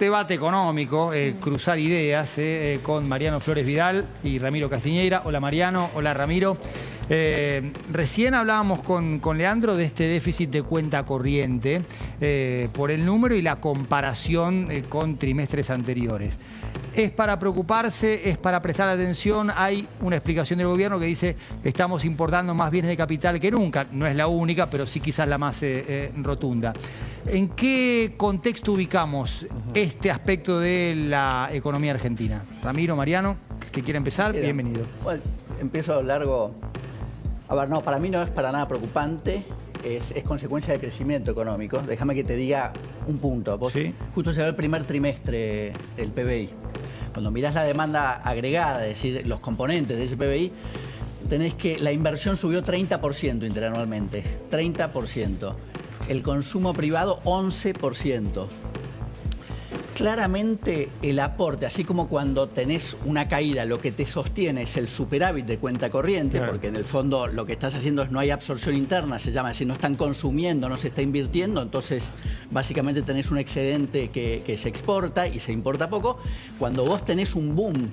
Debate económico, cruzar ideas con Mariano Flores Vidal y Ramiro Castiñeira. Hola Mariano, hola Ramiro. Recién hablábamos con Leandro de este déficit de cuenta corriente por el número y la comparación con trimestres anteriores. ¿Es para preocuparse? ¿Es para prestar atención? Hay una explicación del gobierno que dice estamos importando más bienes de capital que nunca. No es la única, pero sí quizás la más rotunda. ¿En qué contexto ubicamos este aspecto de la economía argentina? Ramiro, Mariano, ¿que quiere empezar? Bienvenido. Bueno, empiezo largo. A ver, no, para mí no es para nada preocupante. Es consecuencia del crecimiento económico. Déjame que te diga un punto. Vos, ¿sí? Justo se ve el primer trimestre del PBI. Cuando mirás la demanda agregada, es decir, los componentes de ese PBI, tenés que la inversión subió 30% interanualmente. 30%. El consumo privado, 11%. Claramente el aporte, así como cuando tenés una caída, lo que te sostiene es el superávit de cuenta corriente, claro, porque en el fondo lo que estás haciendo es no hay absorción interna, se llama, si no están consumiendo, no se está invirtiendo, entonces básicamente tenés un excedente que se exporta y se importa poco. Cuando vos tenés un boom,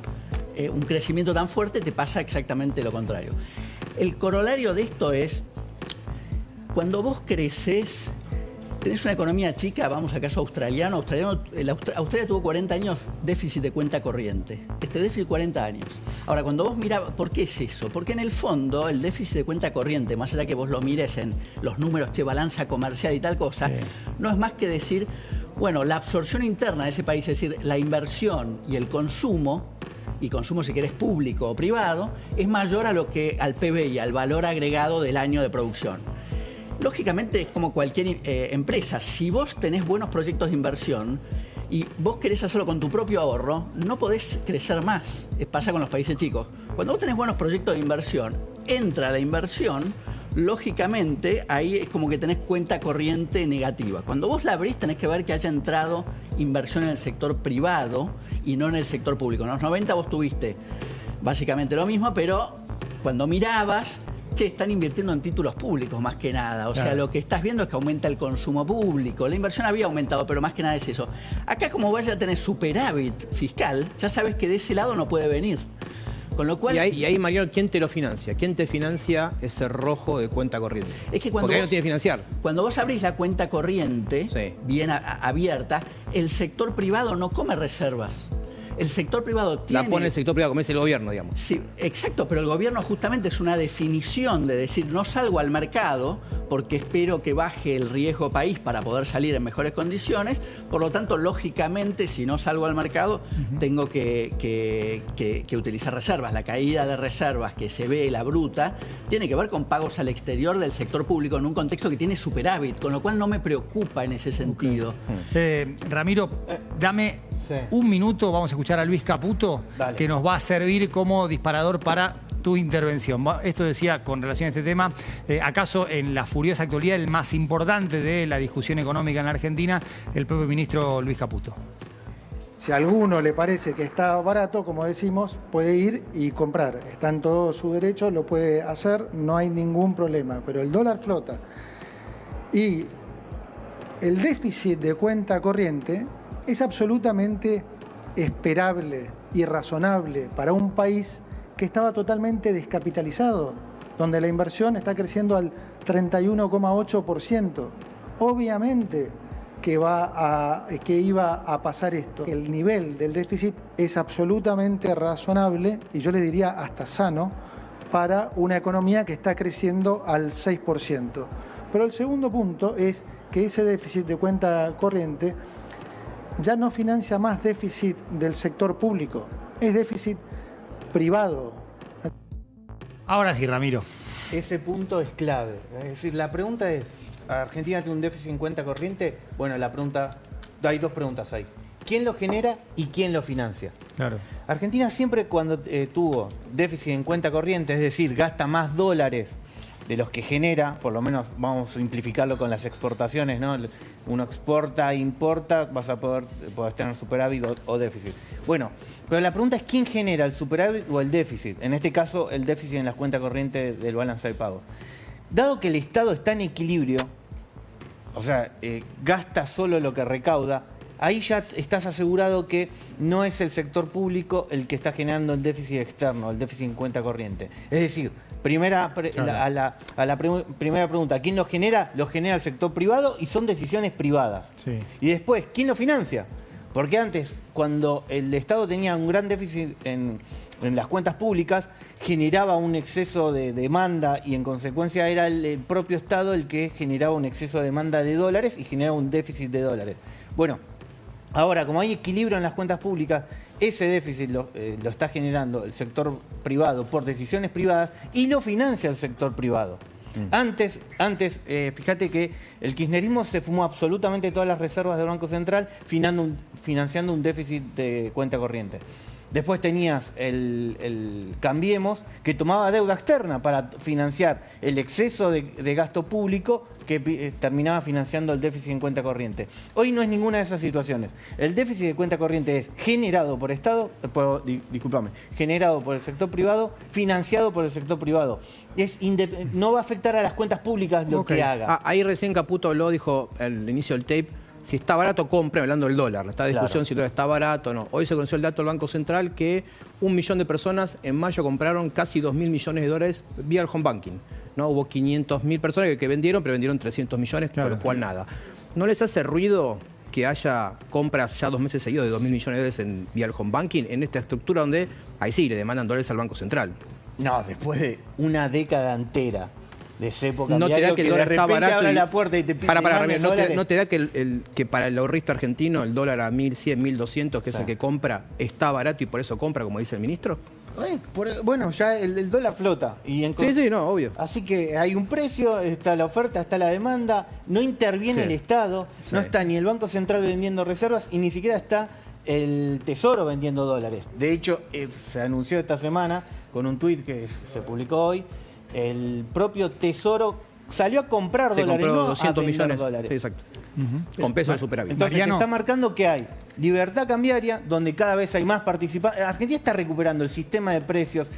un crecimiento tan fuerte, te pasa exactamente lo contrario. El corolario de esto es, cuando vos creces, tenés una economía chica, vamos al caso australiano. Australia tuvo 40 años déficit de cuenta corriente. Este déficit 40 años. Ahora, cuando vos mirás, ¿por qué es eso? Porque en el fondo el déficit de cuenta corriente, más allá que vos lo mires en los números, balanza comercial y tal cosa, no es más que decir, bueno, la absorción interna de ese país, es decir, la inversión y el consumo, y consumo si querés público o privado, es mayor a lo que al PBI, al valor agregado del año de producción. Lógicamente es como cualquier empresa. Si vos tenés buenos proyectos de inversión y vos querés hacerlo con tu propio ahorro, no podés crecer más. Pasa con los países chicos. Cuando vos tenés buenos proyectos de inversión, entra la inversión, lógicamente ahí es como que tenés cuenta corriente negativa. Cuando vos la abrís tenés que ver que haya entrado inversión en el sector privado y no en el sector público. En los 90 vos tuviste básicamente lo mismo, pero cuando mirabas, están invirtiendo en títulos públicos más que nada. O sea, lo que estás viendo es que aumenta el consumo público. La inversión había aumentado, pero más que nada es eso. Acá, como vaya a tener superávit fiscal, ya sabes que de ese lado no puede venir. Con lo cual, y ahí, Mariano, ¿quién te lo financia? ¿Quién te financia ese rojo de cuenta corriente? Es que cuando porque ahí no tiene que financiar. Cuando vos abrís la cuenta corriente, bien abierta, el sector privado no come reservas. El sector privado tiene... La pone el sector privado, como es el gobierno, digamos. Sí, exacto, pero el gobierno justamente es una definición de decir, no salgo al mercado porque espero que baje el riesgo país para poder salir en mejores condiciones. Por lo tanto, lógicamente, si no salgo al mercado, tengo que utilizar reservas. La caída de reservas que se ve, la bruta, tiene que ver con pagos al exterior del sector público en un contexto que tiene superávit, con lo cual no me preocupa en ese sentido. Ramiro, dame un minuto, vamos a escuchar a Luis Caputo, que nos va a servir como disparador para tu intervención. Esto decía con relación a este tema, ¿acaso en la furiosa actualidad el más importante de la discusión económica en la Argentina, el propio ministro Luis Caputo? Si a alguno le parece que está barato, como decimos, puede ir y comprar. Está en todo su derecho, lo puede hacer, no hay ningún problema. Pero el dólar flota y el déficit de cuenta corriente es absolutamente esperable y razonable para un país que estaba totalmente descapitalizado, donde la inversión está creciendo al 31,8%. Obviamente que iba a pasar esto. El nivel del déficit es absolutamente razonable y yo le diría hasta sano para una economía que está creciendo al 6%. Pero el segundo punto es que ese déficit de cuenta corriente ya no financia más déficit del sector público, es déficit privado. Ahora sí, Ramiro. Ese punto es clave. Es decir, la pregunta es, ¿Argentina tiene un déficit en cuenta corriente? Bueno, hay dos preguntas ahí. ¿Quién lo genera y quién lo financia? Claro. Argentina siempre cuando tuvo déficit en cuenta corriente, es decir, gasta más dólares de los que genera, por lo menos vamos a simplificarlo con las exportaciones, ¿no? Uno exporta, importa, podés tener superávit o déficit. Bueno, pero la pregunta es ¿quién genera el superávit o el déficit? En este caso, el déficit en las cuentas corrientes del balance de pago. Dado que el Estado está en equilibrio, o sea, gasta solo lo que recauda, ahí ya estás asegurado que no es el sector público el que está generando el déficit externo, el déficit en cuenta corriente. Es decir, primera pregunta, ¿quién lo genera? Lo genera el sector privado y son decisiones privadas. Sí. Y después, ¿quién lo financia? Porque antes, cuando el Estado tenía un gran déficit en las cuentas públicas, generaba un exceso de demanda y en consecuencia era el propio Estado el que generaba un exceso de demanda de dólares y generaba un déficit de dólares. Bueno, ahora, como hay equilibrio en las cuentas públicas, ese déficit lo está generando el sector privado por decisiones privadas y lo financia el sector privado. Antes, fíjate que el kirchnerismo se fumó absolutamente todas las reservas del Banco Central financiando un déficit de cuenta corriente. Después tenías el Cambiemos, que tomaba deuda externa para financiar el exceso de gasto público que terminaba financiando el déficit en cuenta corriente. Hoy no es ninguna de esas situaciones. El déficit de cuenta corriente es generado por generado por el sector privado, financiado por el sector privado. No va a afectar a las cuentas públicas lo que haga. Ahí recién Caputo habló, dijo al inicio del tape, si está barato, compre, hablando del dólar. Esta discusión si todo está barato o no. Hoy se conoció el dato del Banco Central que 1 millón de personas en mayo compraron casi 2.000 millones de dólares vía el home banking. ¿No? Hubo 500.000 personas que vendieron, pero vendieron 300 millones, por lo cual nada. ¿No les hace ruido que haya compras ya 2 meses seguidos de 2.000 millones de dólares vía el home banking en esta estructura donde ahí sí le demandan dólares al Banco Central? No, después de una década entera de ese época no te da que el dólar está barato abre la puerta y te pide no te da que para el ahorrista argentino el dólar a 1.100, 1.200, que es el que compra, está barato y por eso compra, como dice el ministro? Bueno, ya el dólar flota. Sí, no, obvio. Así que hay un precio, está la oferta, está la demanda, no interviene el Estado, no está ni el Banco Central vendiendo reservas y ni siquiera está el Tesoro vendiendo dólares. De hecho, se anunció esta semana con un tuit que se publicó hoy, el propio Tesoro salió a comprar dólares, compró no 200 a millones. dólares. Sí, exacto. Con peso de superávit. Entonces te está marcando que hay libertad cambiaria, donde cada vez hay más participación. Argentina está recuperando el sistema de precios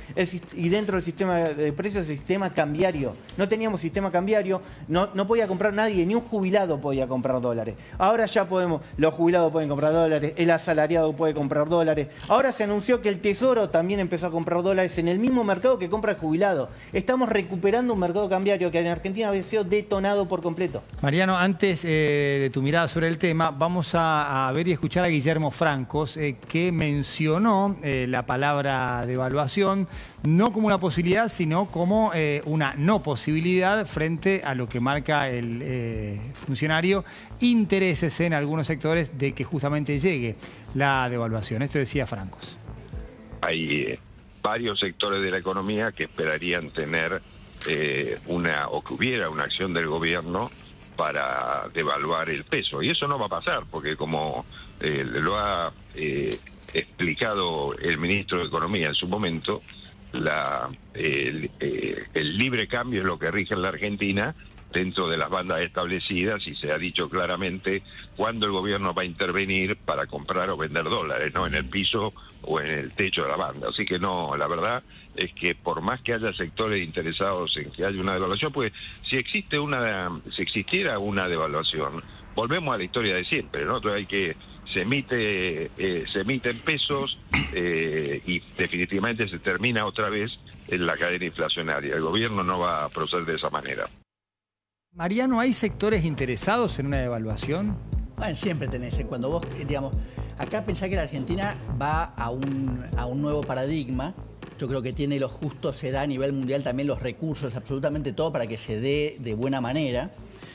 y dentro del sistema de precios el sistema cambiario. No teníamos sistema cambiario, no podía comprar nadie, ni un jubilado podía comprar dólares. Ahora ya podemos, los jubilados pueden comprar dólares, el asalariado puede comprar dólares. Ahora se anunció que el Tesoro también empezó a comprar dólares en el mismo mercado que compra el jubilado. Estamos recuperando un mercado cambiario que en Argentina había sido detonado por completo. Mariano, antes de tu mirada sobre el tema, vamos a ver y escuchar a Guillermo Francos, que mencionó la palabra devaluación no como una posibilidad, sino como una no posibilidad frente a lo que marca el funcionario, intereses en algunos sectores de que justamente llegue la devaluación. Esto decía Francos. Hay varios sectores de la economía que esperarían tener o que hubiera una acción del gobierno para devaluar el peso. Y eso no va a pasar, porque como lo ha explicado el ministro de Economía en su momento, el libre cambio es lo que rige en la Argentina dentro de las bandas establecidas y se ha dicho claramente cuándo el gobierno va a intervenir para comprar o vender dólares, no en el piso o en el techo de la banda. Así que no, la verdad es que por más que haya sectores interesados en que haya una devaluación, pues si existiera una devaluación, volvemos a la historia de siempre, ¿no? Entonces se emite en pesos y definitivamente se termina otra vez en la cadena inflacionaria. El gobierno no va a proceder de esa manera. Mariano, ¿hay sectores interesados en una devaluación? Bueno, siempre tenés, cuando vos, digamos, acá pensá que la Argentina va a un nuevo paradigma. Yo creo que tiene lo justo, se da a nivel mundial también los recursos, absolutamente todo para que se dé de buena manera.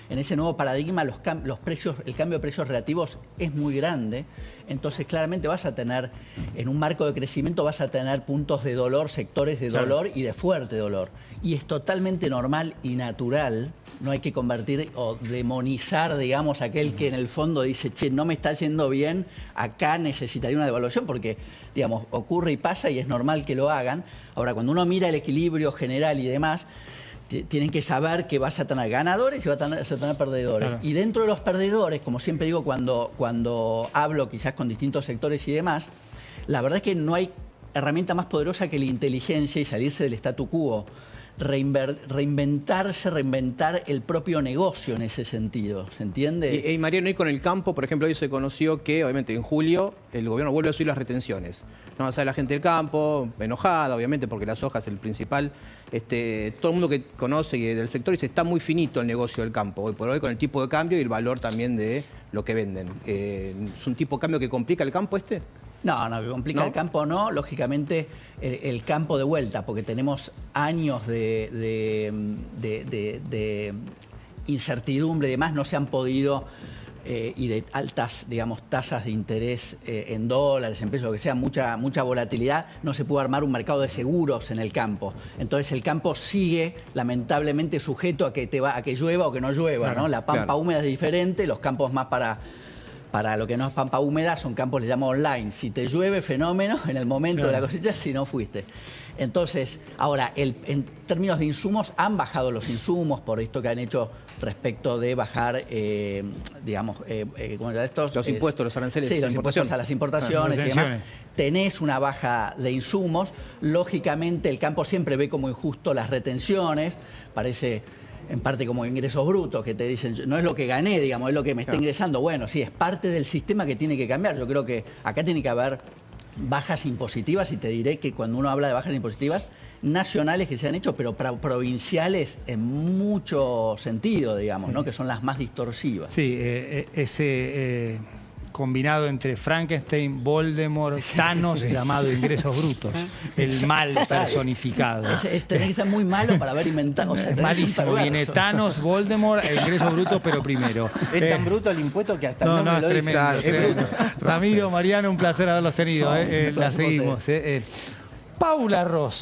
En ese nuevo paradigma el cambio de precios relativos es muy grande, entonces claramente vas a tener, en un marco de crecimiento vas a tener puntos de dolor, sectores de dolor y de fuerte dolor. Y es totalmente normal y natural, no hay que convertir o demonizar, digamos, aquel que en el fondo dice, che, no me está yendo bien, acá necesitaría una devaluación, porque, digamos, ocurre y pasa y es normal que lo hagan. Ahora, cuando uno mira el equilibrio general y demás, tienen que saber que vas a tener ganadores y vas a tener perdedores. Claro. Y dentro de los perdedores, como siempre digo cuando hablo quizás con distintos sectores y demás, la verdad es que no hay herramienta más poderosa que la inteligencia y salirse del statu quo. reinventar el propio negocio en ese sentido, ¿se entiende? Y Mariano, y con el campo, por ejemplo, hoy se conoció que, obviamente, en julio el gobierno vuelve a subir las retenciones. No, o sea, la gente del campo, enojada, obviamente, porque la soja es el principal. Todo el mundo que conoce y del sector dice está muy finito el negocio del campo, hoy por hoy, con el tipo de cambio y el valor también de lo que venden. ¿Es un tipo de cambio que complica el campo este? No, que complica el campo no. Lógicamente, el campo de vuelta, porque tenemos años de incertidumbre y demás, no se han podido, y de altas, digamos, tasas de interés en dólares, en pesos, lo que sea, mucha volatilidad, no se puede armar un mercado de seguros en el campo. Entonces el campo sigue, lamentablemente, sujeto a que llueva o que no llueva, ¿no? La pampa húmeda es diferente, los campos más para lo que no es pampa húmeda, son campos, le llamamos online. Si te llueve, fenómeno, en el momento de la cosecha, si no fuiste. Entonces, ahora, en términos de insumos, han bajado los insumos por esto que han hecho respecto de bajar, digamos, ¿cómo se llama esto? Los impuestos, los aranceles. Sí, los impuestos a las importaciones y demás. Tenés una baja de insumos. Lógicamente, el campo siempre ve como injusto las retenciones. Parece en parte como ingresos brutos, que te dicen, no es lo que gané, digamos, es lo que me está ingresando. Bueno, sí, es parte del sistema que tiene que cambiar. Yo creo que acá tiene que haber bajas impositivas, y te diré que cuando uno habla de bajas impositivas, nacionales que se han hecho, pero provinciales en mucho sentido, digamos, ¿no? Que son las más distorsivas. Sí, ese combinado entre Frankenstein, Voldemort, Thanos, llamado ingresos brutos. El mal personificado. Tenés que ser muy malo para haber inventado. O sea, es malísimo. Viene Thanos, Voldemort e ingresos brutos, pero primero. Es tan bruto el impuesto que hasta no me lo tremendo, dice. Tremendo. Ramiro, Mariano, un placer haberlos tenido. La seguimos. Paula Rossi.